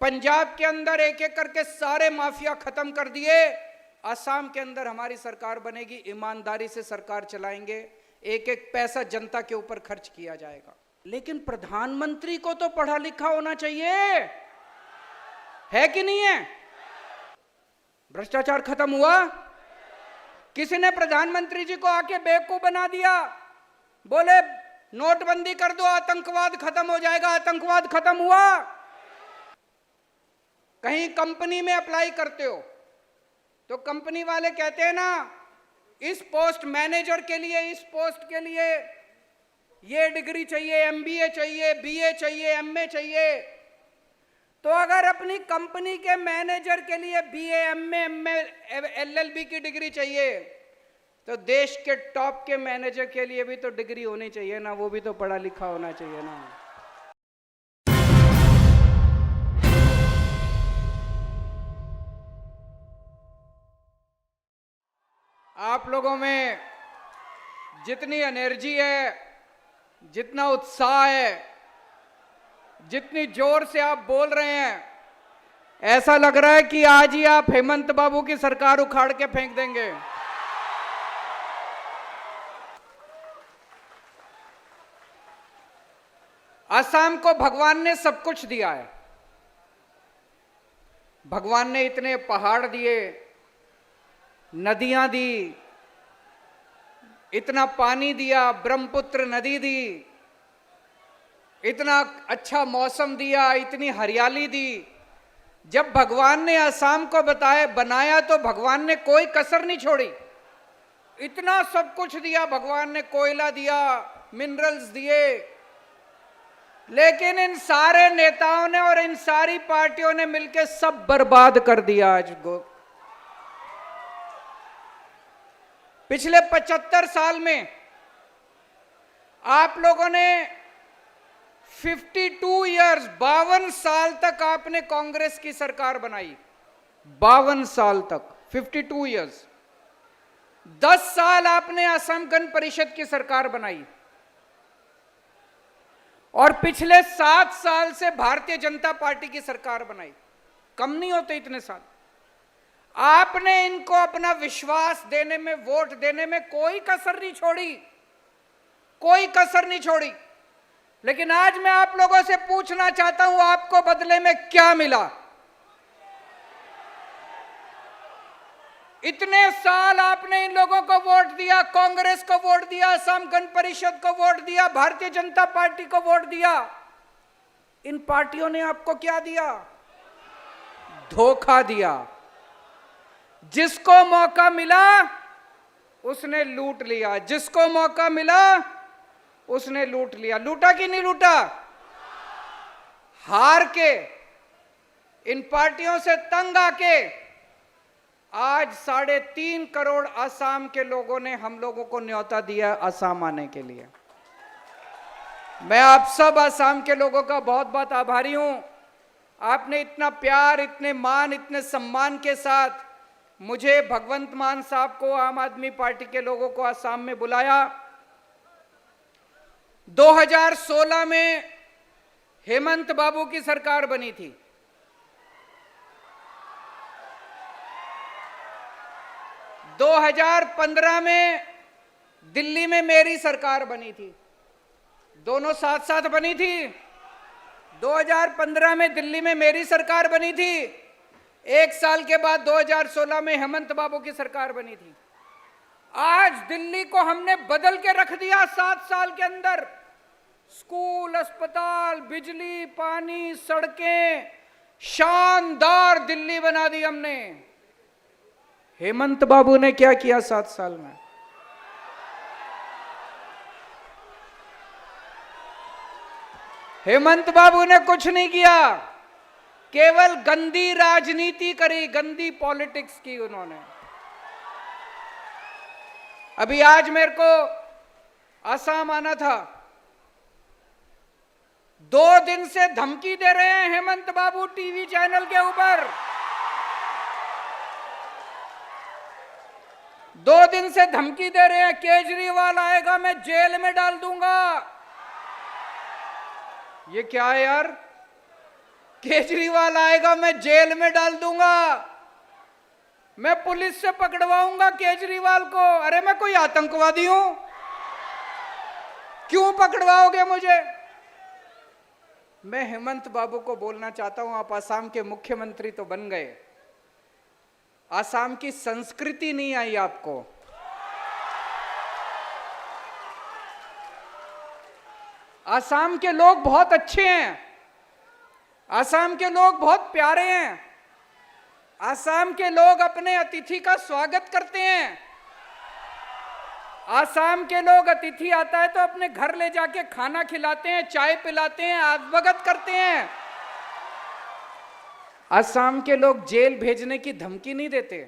पंजाब के अंदर एक एक करके सारे माफिया खत्म कर दिए। असम के अंदर हमारी सरकार बनेगी, ईमानदारी से सरकार चलाएंगे, एक एक पैसा जनता के ऊपर खर्च किया जाएगा। लेकिन प्रधानमंत्री को तो पढ़ा लिखा होना चाहिए, है कि नहीं है? भ्रष्टाचार खत्म हुआ? किसी ने प्रधानमंत्री जी को आके बेवकूफ बना दिया, बोले नोटबंदी कर दो, आतंकवाद खत्म हो जाएगा। आतंकवाद खत्म हुआ? कहीं कंपनी में अप्लाई करते हो तो कंपनी वाले कहते हैं ना, इस पोस्ट मैनेजर के लिए, इस पोस्ट के लिए ये डिग्री चाहिए, एमबीए चाहिए, बीए चाहिए, एमए चाहिए। तो अगर अपनी कंपनी के मैनेजर के लिए बीए, एमए, एलएलबी की डिग्री चाहिए, तो देश के टॉप के मैनेजर के लिए भी तो डिग्री होनी चाहिए ना, वो भी तो पढ़ा लिखा होना चाहिए ना। आप लोगों में जितनी एनर्जी है, जितना उत्साह है, जितनी जोर से आप बोल रहे हैं, ऐसा लग रहा है कि आज ही आप हेमंत बाबू की सरकार उखाड़ के फेंक देंगे। असम को भगवान ने सब कुछ दिया है। भगवान ने इतने पहाड़ दिए, नदियां दी, इतना पानी दिया, ब्रह्मपुत्र नदी दी, इतना अच्छा मौसम दिया, इतनी हरियाली दी। जब भगवान ने असम को बनाया तो भगवान ने कोई कसर नहीं छोड़ी, इतना सब कुछ दिया भगवान ने, कोयला दिया, मिनरल्स दिए। लेकिन इन सारे नेताओं ने और इन सारी पार्टियों ने मिलकर सब बर्बाद कर दिया। आज पिछले 75 साल में आप लोगों ने 52 इयर्स, 52 साल तक आपने कांग्रेस की सरकार बनाई। 52 साल तक, 52 इयर्स। 10 साल आपने असम गण परिषद की सरकार बनाई, और पिछले 7 साल से भारतीय जनता पार्टी की सरकार बनाई। कम नहीं होते इतने साल। आपने इनको अपना विश्वास देने में, वोट देने में कोई कसर नहीं छोड़ी, कोई कसर नहीं छोड़ी। लेकिन आज मैं आप लोगों से पूछना चाहता हूं, आपको बदले में क्या मिला? इतने साल आपने इन लोगों को वोट दिया, कांग्रेस को वोट दिया, असम गण परिषद को वोट दिया, भारतीय जनता पार्टी को वोट दिया। इन पार्टियों ने आपको क्या दिया? धोखा दिया। जिसको मौका मिला उसने लूट लिया, जिसको मौका मिला उसने लूट लिया। लूटा कि नहीं लूटा? हार के, इन पार्टियों से तंग आके आज 3.5 करोड़ असम के लोगों ने हम लोगों को न्योता दिया असम आने के लिए। मैं आप सब असम के लोगों का बहुत बहुत आभारी हूं। आपने इतना प्यार, इतने मान, इतने सम्मान के साथ मुझे, भगवंत मान साहब को, आम आदमी पार्टी के लोगों को असम में बुलाया। 2016 में हेमंत बाबू की सरकार बनी थी। 2015 में दिल्ली में मेरी सरकार बनी थी, दोनों साथ साथ बनी थी। 2015 में दिल्ली में मेरी सरकार बनी थी, 1 साल के बाद 2016 में हेमंत बाबू की सरकार बनी थी। आज दिल्ली को हमने बदल के रख दिया 7 साल के अंदर। स्कूल, अस्पताल, बिजली, पानी, सड़कें, शानदार दिल्ली बना दी हमने। हेमंत बाबू ने क्या किया 7 साल में? हेमंत बाबू ने कुछ नहीं किया, केवल गंदी राजनीति करी, गंदी पॉलिटिक्स की उन्होंने। अभी आज मेरे को असम आना था, 2 दिन से धमकी दे रहे हैं हेमंत बाबू टीवी चैनल के ऊपर। 2 दिन से धमकी दे रहे हैं, केजरीवाल आएगा मैं जेल में डाल दूंगा। ये क्या है यार? केजरीवाल आएगा मैं जेल में डाल दूंगा, मैं पुलिस से पकड़वाऊंगा केजरीवाल को। अरे मैं कोई आतंकवादी हूं? क्यों पकड़वाओगे मुझे? मैं हेमंत बाबू को बोलना चाहता हूं, आप असम के मुख्यमंत्री तो बन गए, असम की संस्कृति नहीं आई आपको। असम के लोग बहुत अच्छे हैं, असम के लोग बहुत प्यारे हैं, असम के लोग अपने अतिथि का स्वागत करते हैं। असम के लोग अतिथि आता है तो अपने घर ले जाके खाना खिलाते हैं, चाय पिलाते हैं, आदभगत करते हैं। असम के लोग जेल भेजने की धमकी नहीं देते।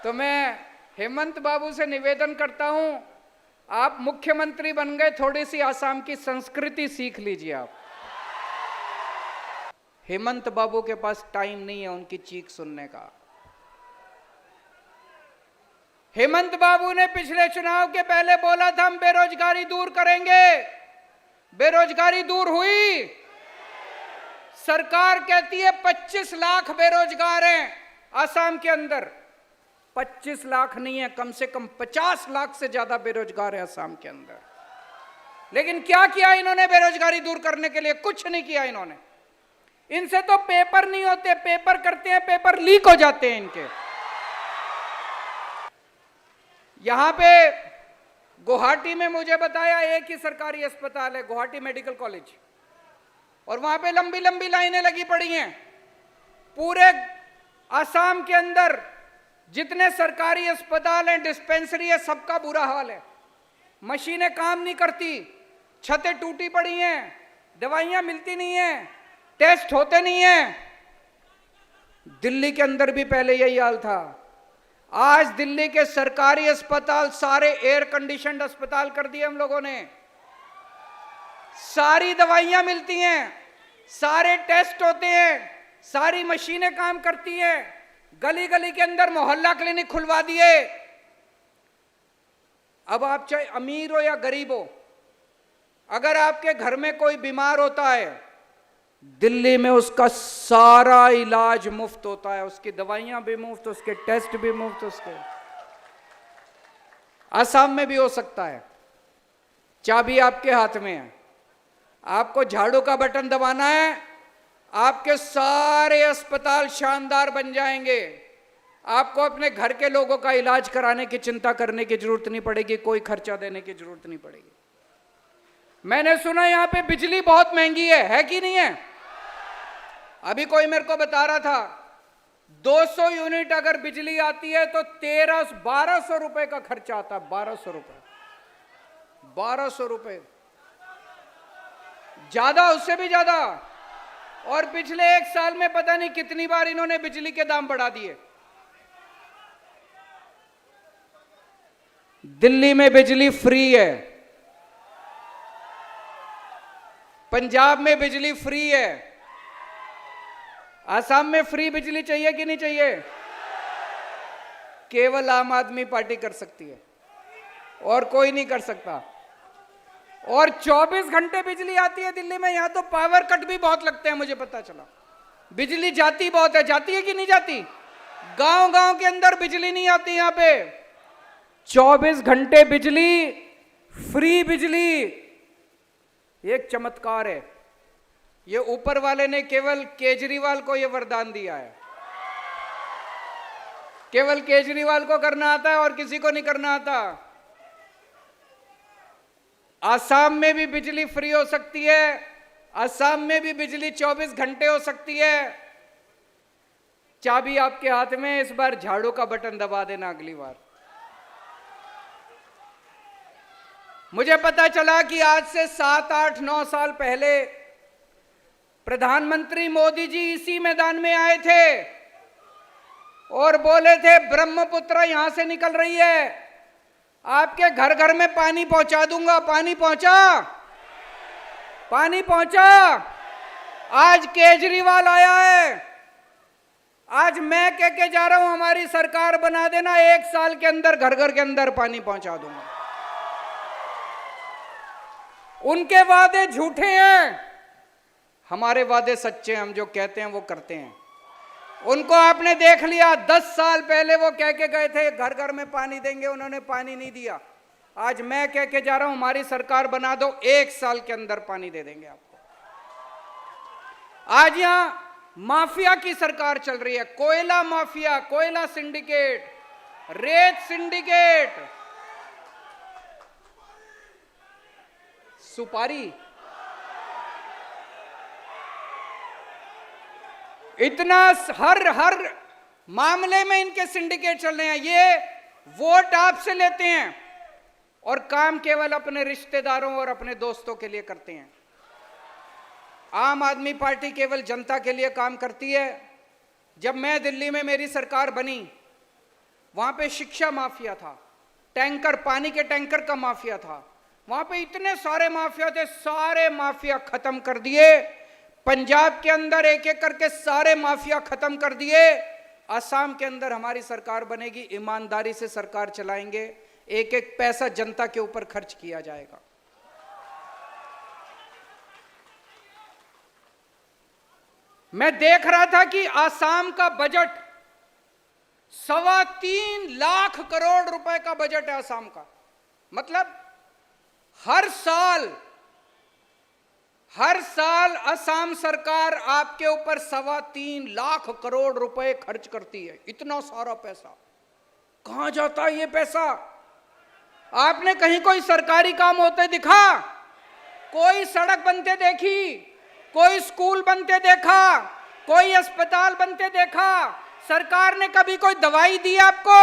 तो मैं हेमंत बाबू से निवेदन करता हूं, आप मुख्यमंत्री बन गए, थोड़ी सी असम की संस्कृति सीख लीजिए आप। हेमंत बाबू के पास टाइम नहीं है उनकी चीख सुनने का। हेमंत बाबू ने पिछले चुनाव के पहले बोला था हम बेरोजगारी दूर करेंगे, बेरोजगारी दूर हुई? सरकार कहती है 25 लाख बेरोजगार हैं असम के अंदर। 25 लाख नहीं है, कम से कम 50 लाख से ज्यादा बेरोजगार है असम के अंदर। लेकिन क्या किया इन्होंने बेरोजगारी दूर करने के लिए? कुछ नहीं किया इन्होंने। इनसे तो पेपर नहीं होते, पेपर करते हैं, पेपर लीक हो जाते हैं इनके। यहां पे गुवाहाटी में मुझे बताया एक ही सरकारी अस्पताल है, गुवाहाटी मेडिकल कॉलेज, और वहां पे लंबी लंबी लाइनें लगी पड़ी हैं। पूरे असम के अंदर जितने सरकारी अस्पताल हैं, डिस्पेंसरी है, सबका बुरा हाल है। मशीनें काम नहीं करती, छतें टूटी पड़ी हैं, दवाइयां मिलती नहीं हैं, टेस्ट होते नहीं हैं। दिल्ली के अंदर भी पहले यही हाल था। आज दिल्ली के सरकारी अस्पताल सारे एयर कंडीशनड अस्पताल कर दिए हम लोगों ने। सारी दवाइयां मिलती हैं, सारे टेस्ट होते हैं, सारी मशीनें काम करती हैं। गली गली के अंदर मोहल्ला क्लिनिक खुलवा दिए। अब आप चाहे अमीर हो या गरीब हो, अगर आपके घर में कोई बीमार होता है, दिल्ली में उसका सारा इलाज मुफ्त होता है, उसकी दवाइयां भी मुफ्त, उसके टेस्ट भी मुफ्त। उसके असम में भी हो सकता है। चाबी आपके हाथ में है, आपको झाड़ू का बटन दबाना है, आपके सारे अस्पताल शानदार बन जाएंगे। आपको अपने घर के लोगों का इलाज कराने की चिंता करने की जरूरत नहीं पड़ेगी, कोई खर्चा देने की जरूरत नहीं पड़ेगी। मैंने सुना यहां पे बिजली बहुत महंगी है कि नहीं है? अभी कोई मेरे को बता रहा था 200 यूनिट अगर बिजली आती है तो 1200 रुपए का खर्चा आता है। 1200 रुपए, 1200 रुपए, ज्यादा, उससे भी ज्यादा। और पिछले एक साल में पता नहीं कितनी बार इन्होंने बिजली के दाम बढ़ा दिए। दिल्ली में बिजली फ्री है, पंजाब में बिजली फ्री है, असम में फ्री बिजली चाहिए कि नहीं चाहिए? केवल आम आदमी पार्टी कर सकती है और कोई नहीं कर सकता। और 24 घंटे बिजली आती है दिल्ली में। यहां तो पावर कट भी बहुत लगते हैं, मुझे पता चला। बिजली जाती बहुत है, जाती है कि नहीं जाती? गांव गांव के अंदर बिजली नहीं आती, यहां पे 24 घंटे बिजली, फ्री बिजली। एक चमत्कार है, ये ऊपर वाले ने केवल केजरीवाल को ये वरदान दिया है। केवल केजरीवाल को करना आता है और किसी को नहीं करना आता। असम में भी बिजली फ्री हो सकती है, असम में भी बिजली 24 घंटे हो सकती है। चाबी आपके हाथ में, इस बार झाड़ू का बटन दबा देना अगली बार। मुझे पता चला कि आज से 7, 8, 9 साल पहले प्रधानमंत्री मोदी जी इसी मैदान में आए थे और बोले थे ब्रह्मपुत्र यहां से निकल रही है, आपके घर घर में पानी पहुंचा दूंगा। पानी पहुंचा? पानी पहुंचा? आज केजरीवाल आया है, आज मैं कह के जा रहा हूं हमारी सरकार बना देना, 1 साल के अंदर घर घर के अंदर पानी पहुंचा दूंगा। उनके वादे झूठे हैं, हमारे वादे सच्चे हैं, हम जो कहते हैं वो करते हैं। उनको आपने देख लिया, 10 साल पहले वो कह के गए थे घर घर में पानी देंगे, उन्होंने पानी नहीं दिया। आज मैं कह के जा रहा हूं हमारी सरकार बना दो, 1 साल के अंदर पानी दे देंगे आपको। आज यहां माफिया की सरकार चल रही है, कोयला माफिया, कोयला सिंडिकेट, रेत सिंडिकेट, सुपारी, इतना हर मामले में इनके सिंडिकेट चल रहे हैं। ये वोट आपसे लेते हैं और काम केवल अपने रिश्तेदारों और अपने दोस्तों के लिए करते हैं। आम आदमी पार्टी केवल जनता के लिए काम करती है। जब मैं दिल्ली में मेरी सरकार बनी, वहां पे शिक्षा माफिया था, टैंकर, पानी के टैंकर का माफिया था, वहां पे इतने सारे माफिया थे, सारे माफिया खत्म कर दिए। पंजाब के अंदर एक एक करके सारे माफिया खत्म कर दिए। असम के अंदर हमारी सरकार बनेगी, ईमानदारी से सरकार चलाएंगे, एक एक पैसा जनता के ऊपर खर्च किया जाएगा। मैं देख रहा था कि असम का बजट 3.25 लाख करोड़ रुपए का बजट है असम का। मतलब हर साल असम सरकार आपके ऊपर 3.25 लाख करोड़ रुपए खर्च करती है। इतना सारा पैसा कहां जाता है ये पैसा? आपने कहीं कोई सरकारी काम होते दिखा? कोई सड़क बनते देखी? कोई स्कूल बनते देखा? कोई अस्पताल बनते देखा? सरकार ने कभी कोई दवाई दी आपको?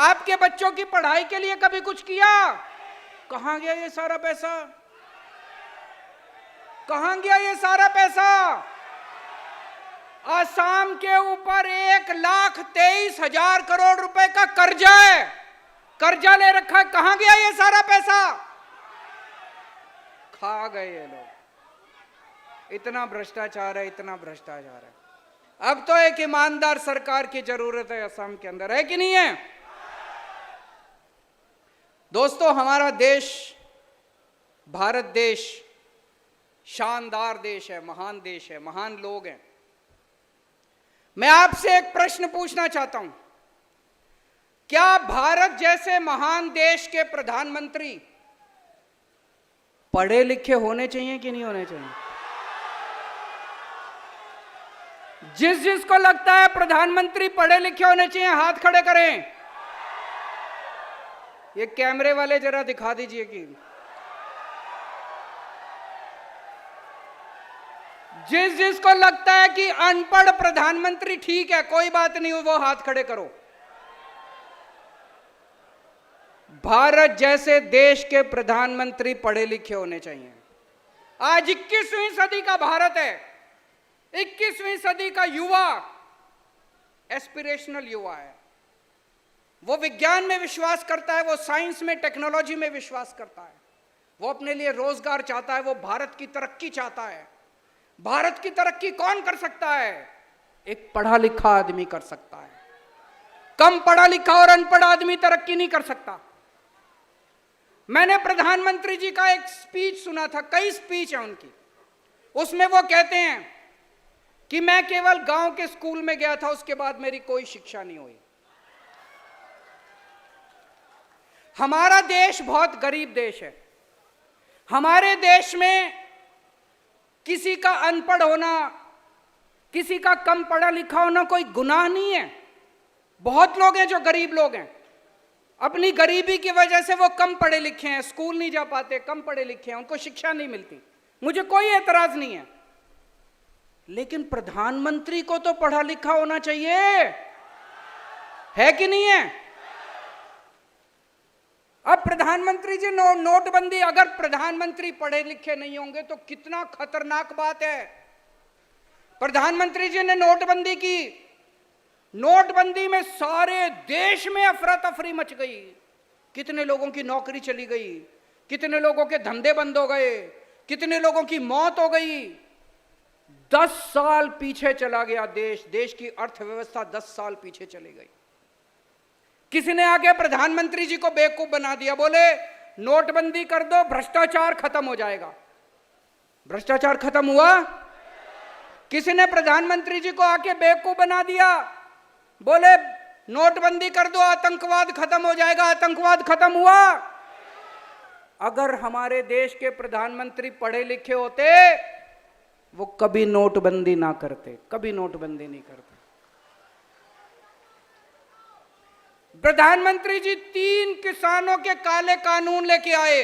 आपके बच्चों की पढ़ाई के लिए कभी कुछ किया? कहां गया ये सारा पैसा? कहां गया ये सारा पैसा? असम के ऊपर 1,23,000 करोड़ रुपए का कर्जा है, कर्जा ले रखा है। कहां गया ये सारा पैसा? खा गए ये लोग। इतना भ्रष्टाचार है, इतना भ्रष्टाचार है। अब तो एक ईमानदार सरकार की जरूरत है असम के अंदर, है कि नहीं है? दोस्तों, हमारा देश, भारत देश शानदार देश है, महान देश है, महान लोग हैं। मैं आपसे एक प्रश्न पूछना चाहता हूं, क्या भारत जैसे महान देश के प्रधानमंत्री पढ़े लिखे होने चाहिए कि नहीं होने चाहिए? जिसको लगता है प्रधानमंत्री पढ़े लिखे होने चाहिए, हाथ खड़े करें। ये कैमरे वाले जरा दिखा दीजिए कि जिसको लगता है कि अनपढ़ प्रधानमंत्री ठीक है, कोई बात नहीं, वो हाथ खड़े करो। भारत जैसे देश के प्रधानमंत्री पढ़े लिखे होने चाहिए। आज 21वीं सदी का भारत है, 21वीं सदी का युवा एस्पिरेशनल युवा है। वो विज्ञान में विश्वास करता है, वो साइंस में, टेक्नोलॉजी में विश्वास करता है, वो अपने लिए रोजगार चाहता है, वो भारत की तरक्की चाहता है। भारत की तरक्की कौन कर सकता है? एक पढ़ा लिखा आदमी कर सकता है। कम पढ़ा लिखा और अनपढ़ आदमी तरक्की नहीं कर सकता। मैंने प्रधानमंत्री जी का एक स्पीच सुना था, कई स्पीच है उनकी, उसमें वो कहते हैं कि मैं केवल गांव के स्कूल में गया था, उसके बाद मेरी कोई शिक्षा नहीं हुई। हमारा देश बहुत गरीब देश है। हमारे देश में किसी का अनपढ़ होना, किसी का कम पढ़ा लिखा होना कोई गुनाह नहीं है। बहुत लोग हैं जो गरीब लोग हैं, अपनी गरीबी की वजह से वो कम पढ़े लिखे हैं, स्कूल नहीं जा पाते, कम पढ़े लिखे हैं, उनको शिक्षा नहीं मिलती। मुझे कोई एतराज नहीं है, लेकिन प्रधानमंत्री को तो पढ़ा लिखा होना चाहिए, है कि नहीं है? अब प्रधानमंत्री जी नोटबंदी, अगर प्रधानमंत्री पढ़े लिखे नहीं होंगे तो कितना खतरनाक बात है। प्रधानमंत्री जी ने नोटबंदी की, नोटबंदी में सारे देश में अफरा तफरी मच गई, कितने लोगों की नौकरी चली गई, कितने लोगों के धंधे बंद हो गए, कितने लोगों की मौत हो गई। 10 साल पीछे चला गया देश, देश की अर्थव्यवस्था 10 साल पीछे चली गई। किसी ने आके प्रधानमंत्री जी को बेवकूफ बना दिया, बोले नोटबंदी कर दो, भ्रष्टाचार खत्म हो जाएगा। भ्रष्टाचार खत्म हुआ? किसी ने प्रधानमंत्री जी को आके बेवकूफ बना दिया, बोले नोटबंदी कर दो, आतंकवाद खत्म हो जाएगा। आतंकवाद खत्म हुआ? अगर हमारे देश के प्रधानमंत्री पढ़े लिखे होते, वो कभी नोटबंदी ना करते, कभी नोटबंदी नहीं करते। प्रधानमंत्री जी 3 किसानों के काले कानून लेके आए।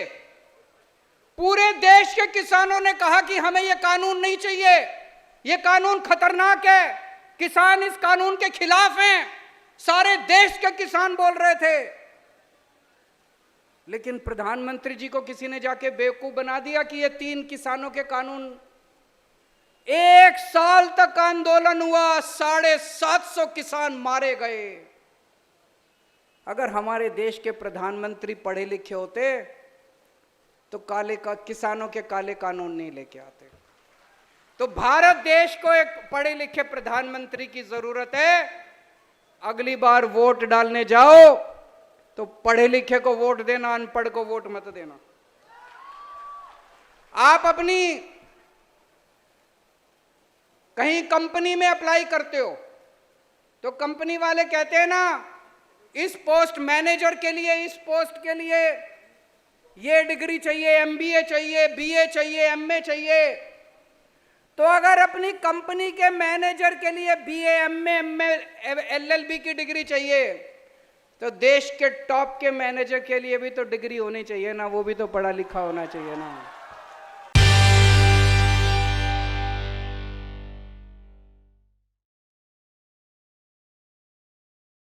पूरे देश के किसानों ने कहा कि हमें यह कानून नहीं चाहिए, यह कानून खतरनाक है, किसान इस कानून के खिलाफ हैं। सारे देश के किसान बोल रहे थे। लेकिन प्रधानमंत्री जी को किसी ने जाके बेवकूफ बना दिया कि ये 3 किसानों के कानून। 1 साल तक आंदोलन हुआ, 750 किसान मारे गए। अगर हमारे देश के प्रधानमंत्री पढ़े लिखे होते तो किसानों के काले कानून नहीं लेके आते। तो भारत देश को एक पढ़े लिखे प्रधानमंत्री की जरूरत है। अगली बार वोट डालने जाओ तो पढ़े लिखे को वोट देना, अनपढ़ को वोट मत देना। आप अपनी कहीं कंपनी में अप्लाई करते हो तो कंपनी वाले कहते हैं ना, इस पोस्ट मैनेजर के लिए, इस पोस्ट के लिए ये डिग्री चाहिए, एमबीए चाहिए, बीए चाहिए, एमए चाहिए। तो अगर अपनी कंपनी के मैनेजर के लिए बीए, एमए, एलएलबी की डिग्री चाहिए, तो देश के टॉप के मैनेजर के लिए भी तो डिग्री होनी चाहिए ना, वो भी तो पढ़ा लिखा होना चाहिए ना।